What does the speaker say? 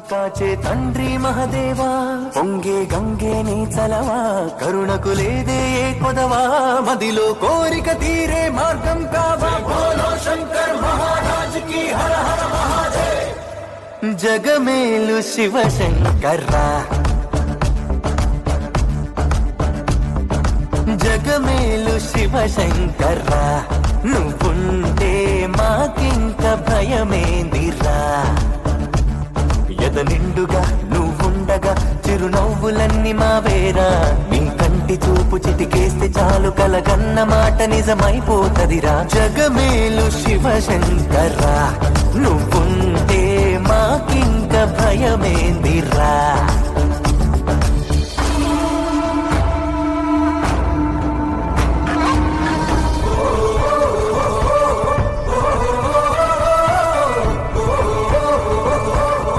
కాచే తండ్రి మహదేవా పొంగే గంగే నీ చలవా కరుణకు లేదే ఏ కొదవా మదిలో కోరిక తీరే మార్గం కావా బోలో శంకర్ మహారాజ్ కి హర హర మహాదేవ్ జగమేలు శివ శంకర్రా జగమేలు శివ శంకర్రా నువ్వుంటే మాకింక భయమేందిరా ఎద నిండుగా నువ్వుండగా చిరునవ్వులన్నీ మావేరా నీ కంటి చూపు చిటికేస్తే చాలు కలగన్న మాట నిజమైపోతదిరా జగమేలు శివ శంకర్రా నువ్వుంటే మాకింక